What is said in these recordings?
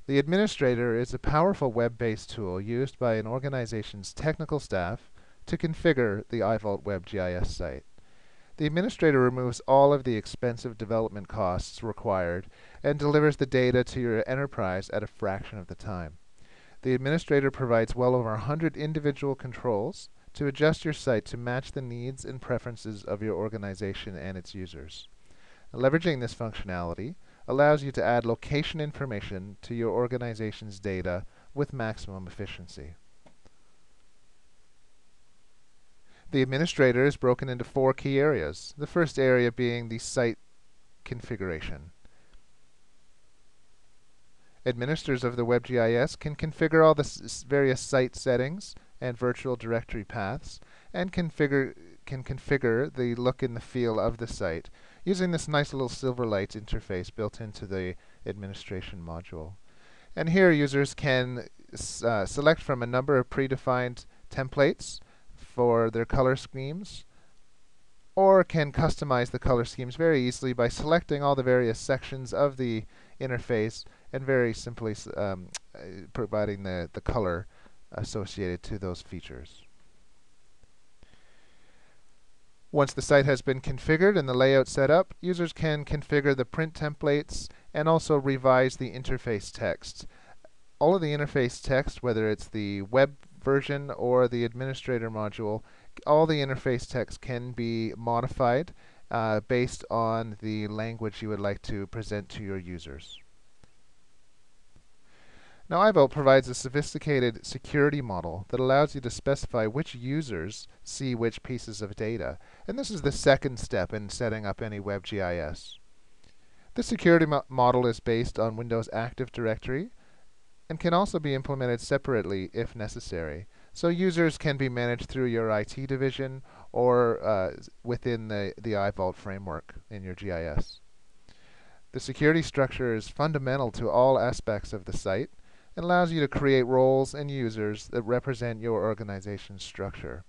The administrator is a powerful web-based tool used by an organization's technical staff to configure the iVAULT WebGIS site. The administrator removes all of the expensive development costs required and delivers the data to your enterprise at a fraction of the time. The administrator provides well over 100 individual controls to adjust your site to match the needs and preferences of your organization and its users. Leveraging this functionality allows you to add location information to your organization's data with maximum efficiency. The administrator is broken into 4 key areas, the first area being the site configuration. Administrators of the WebGIS can configure all the various site settings and virtual directory paths, and can configure the look and the feel of the site using this nice little Silverlight interface built into the administration module. And here users can select from a number of predefined templates for their color schemes, or can customize the color schemes very easily by selecting all the various sections of the interface and very simply providing the color associated to those features. Once the site has been configured and the layout set up, users can configure the print templates and also revise the interface text. All of the interface text, whether it's the web version or the administrator module, all the interface text can be modified based on the language you would like to present to your users. Now, iVAULT provides a sophisticated security model that allows you to specify which users see which pieces of data. And this is the second step in setting up any WebGIS. The security model is based on Windows Active Directory and can also be implemented separately if necessary. So users can be managed through your IT division or within the iVAULT framework in your GIS. The security structure is fundamental to all aspects of the site and allows you to create roles and users that represent your organization's structure.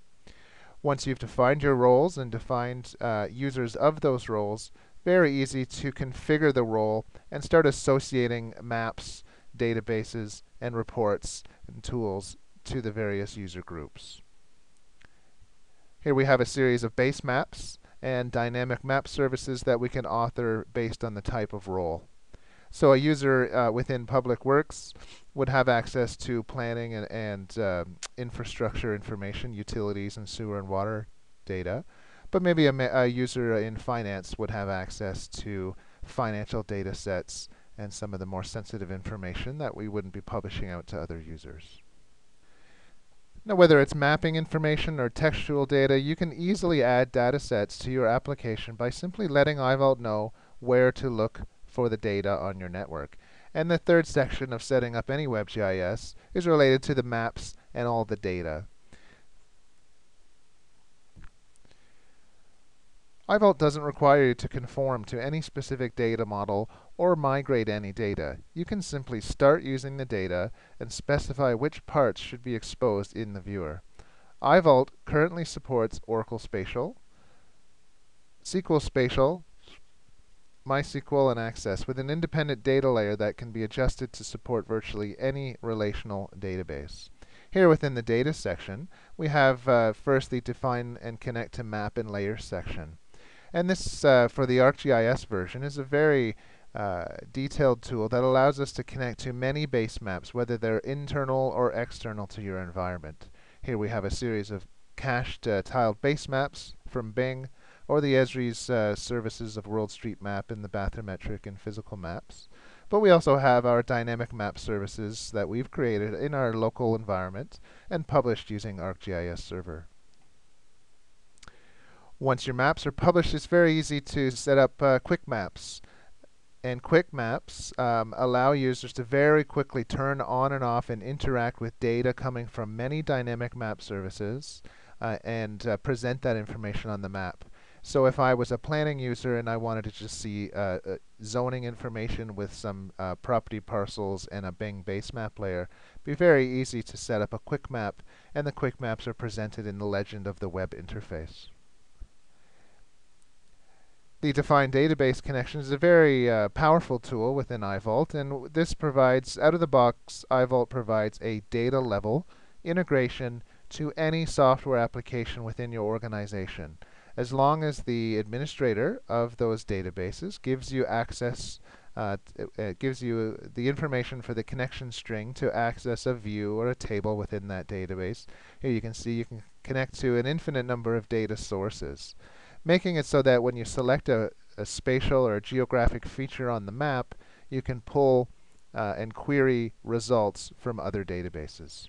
Once you've defined your roles and defined users of those roles, very easy to configure the role and start associating maps, databases, and reports and tools to the various user groups. Here we have a series of base maps and dynamic map services that we can author based on the type of role. So a user within Public Works would have access to planning and infrastructure information, utilities and sewer and water data. But maybe a user in finance would have access to financial data sets and some of the more sensitive information that we wouldn't be publishing out to other users. Now, whether it's mapping information or textual data, you can easily add data sets to your application by simply letting iVAULT know where to look for the data on your network. And the third section of setting up any WebGIS is related to the maps and all the data. iVAULT doesn't require you to conform to any specific data model or migrate any data. You can simply start using the data and specify which parts should be exposed in the viewer. iVAULT currently supports Oracle Spatial, SQL Spatial, MySQL, and Access with an independent data layer that can be adjusted to support virtually any relational database. Here within the Data section, we have first the Define and Connect to Map and Layer section. And this, for the ArcGIS version, is a very detailed tool that allows us to connect to many base maps, whether they're internal or external to your environment. Here we have a series of cached tiled base maps from Bing, or the Esri's services of WorldStreetMap and the bathymetric and physical maps. But we also have our dynamic map services that we've created in our local environment and published using ArcGIS Server. Once your maps are published, it's very easy to set up quick maps. And quick maps allow users to very quickly turn on and off and interact with data coming from many dynamic map services and present that information on the map. So if I was a planning user and I wanted to just see zoning information with some property parcels and a Bing base map layer, it'd be very easy to set up a quick map, and the quick maps are presented in the legend of the web interface. The defined database connection is a very powerful tool within iVAULT, and this provides, out of the box, iVAULT provides a data level integration to any software application within your organization. As long as the administrator of those databases gives you access, it gives you the information for the connection string to access a view or a table within that database. Here you can see you can connect to an infinite number of data sources, making it so that when you select a spatial or a geographic feature on the map, you can pull and query results from other databases.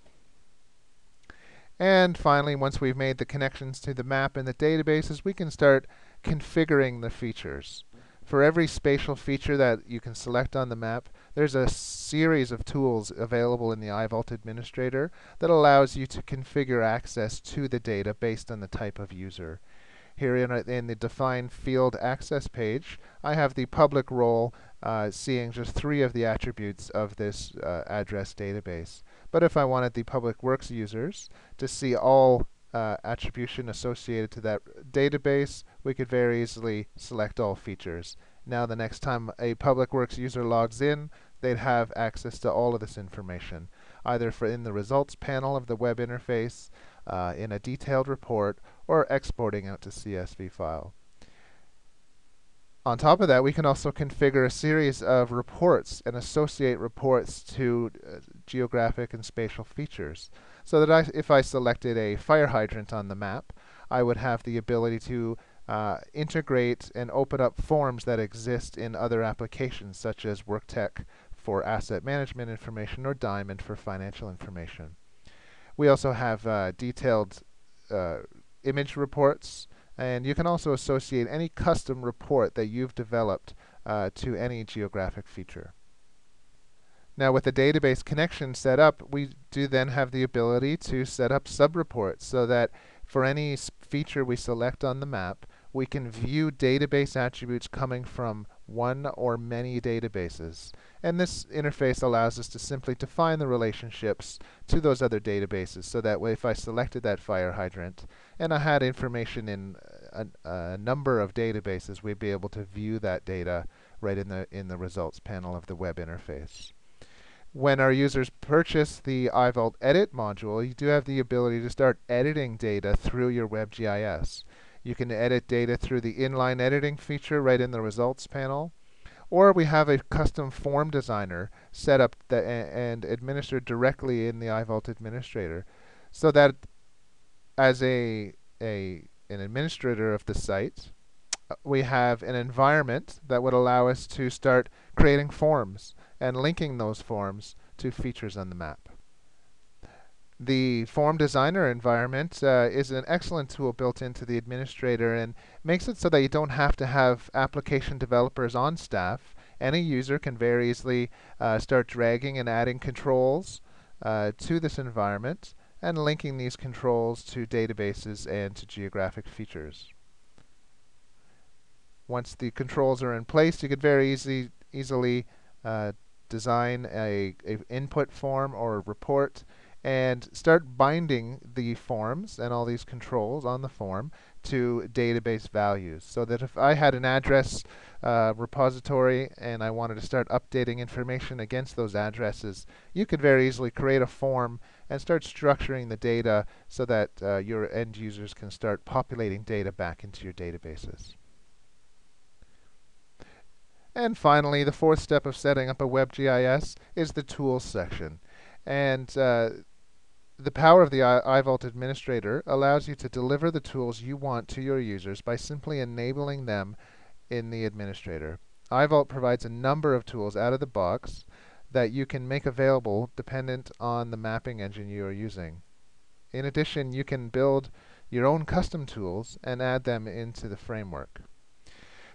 And finally, once we've made the connections to the map and the databases, we can start configuring the features. For every spatial feature that you can select on the map, there's a series of tools available in the iVAULT administrator that allows you to configure access to the data based on the type of user. Here in the define field access page, I have the public role seeing just 3 of the attributes of this address database. But if I wanted the public works users to see all attribution associated to that database, we could very easily select all features. Now the next time a public works user logs in, they'd have access to all of this information, either in the results panel of the web interface, in a detailed report, or exporting out to CSV file. On top of that, we can also configure a series of reports and associate reports to geographic and spatial features. So that if I selected a fire hydrant on the map, I would have the ability to integrate and open up forms that exist in other applications, such as WorkTech for asset management information or Diamond for financial information. We also have detailed image reports, and you can also associate any custom report that you've developed to any geographic feature. Now with the database connection set up, we do then have the ability to set up sub-reports so that for any feature we select on the map, we can view database attributes coming from one or many databases. And this interface allows us to simply define the relationships to those other databases, so that way if I selected that fire hydrant and I had information in a number of databases, we'd be able to view that data right in the results panel of the web interface. When our users purchase the iVAULT Edit module, you do have the ability to start editing data through your WebGIS. You can edit data through the inline editing feature right in the results panel, or we have a custom form designer set up and administered directly in the iVAULT administrator, so that as an administrator of the site, we have an environment that would allow us to start creating forms and linking those forms to features on the map. The form designer environment is an excellent tool built into the administrator and makes it so that you don't have to have application developers on staff. Any user can very easily start dragging and adding controls to this environment and linking these controls to databases and to geographic features. Once the controls are in place, you could very easily design a input form or a report and start binding the forms and all these controls on the form to database values. So that if I had an address repository and I wanted to start updating information against those addresses, you could very easily create a form and start structuring the data so that your end users can start populating data back into your databases. And finally, the 4th step of setting up a WebGIS is the Tools section. And the power of the iVAULT administrator allows you to deliver the tools you want to your users by simply enabling them in the administrator. iVAULT provides a number of tools out of the box that you can make available dependent on the mapping engine you are using. In addition, you can build your own custom tools and add them into the framework.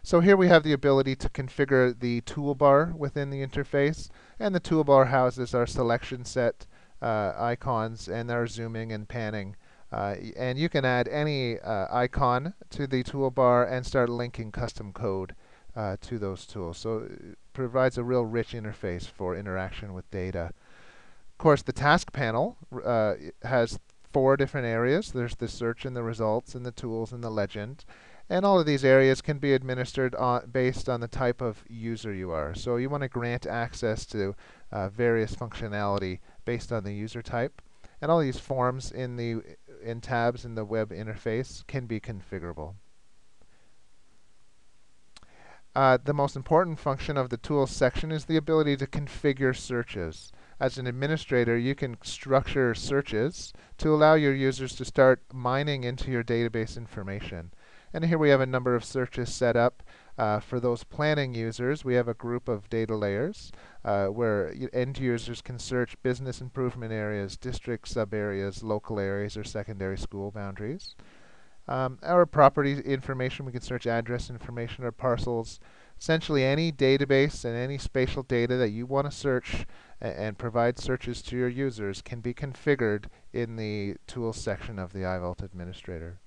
So here we have the ability to configure the toolbar within the interface, and the toolbar houses our selection set icons and our zooming and panning. And you can add any icon to the toolbar and start linking custom code to those tools. So it provides a real rich interface for interaction with data. Of course, the task panel has 4 different areas. There's the search and the results and the tools and the legend. And all of these areas can be administered based on the type of user you are. So you want to grant access to various functionality based on the user type. And all these forms in tabs in the web interface can be configurable. The most important function of the Tools section is the ability to configure searches. As an administrator, you can structure searches to allow your users to start mining into your database information. And here we have a number of searches set up. For those planning users, we have a group of data layers where end users can search business improvement areas, district sub-areas, local areas, or secondary school boundaries. Our property information, we can search address information or parcels. Essentially any database and any spatial data that you want to search and provide searches to your users can be configured in the Tools section of the iVAULT Administrator.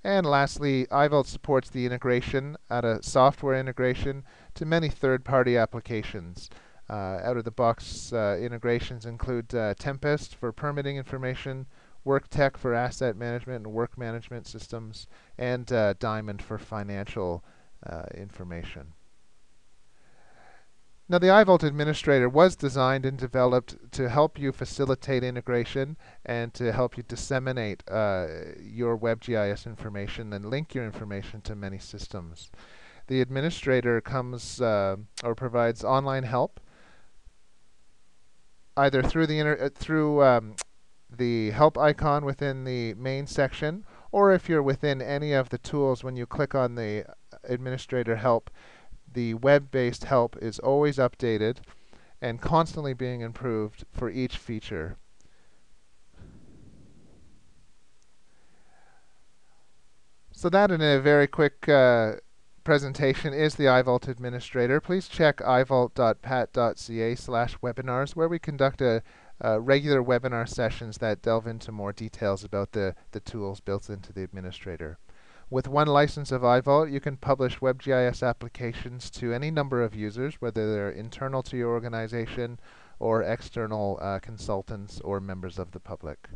And lastly, iVAULT supports the integration out of software integration to many third-party applications. Out-of-the-box integrations include Tempest for permitting information, WorkTech for asset management and work management systems, and Diamond for financial information. Now, the iVAULT Administrator was designed and developed to help you facilitate integration and to help you disseminate your WebGIS information and link your information to many systems. The administrator comes or provides online help either through the help icon within the main section, or if you're within any of the tools, when you click on the administrator help, the web-based help is always updated and constantly being improved for each feature. So that, in a very quick presentation, is the iVAULT Administrator. Please check ivault.pat.ca/webinars, where we conduct regular webinar sessions that delve into more details about the tools built into the administrator. With one license of iVAULT, you can publish WebGIS applications to any number of users, whether they're internal to your organization or external consultants or members of the public.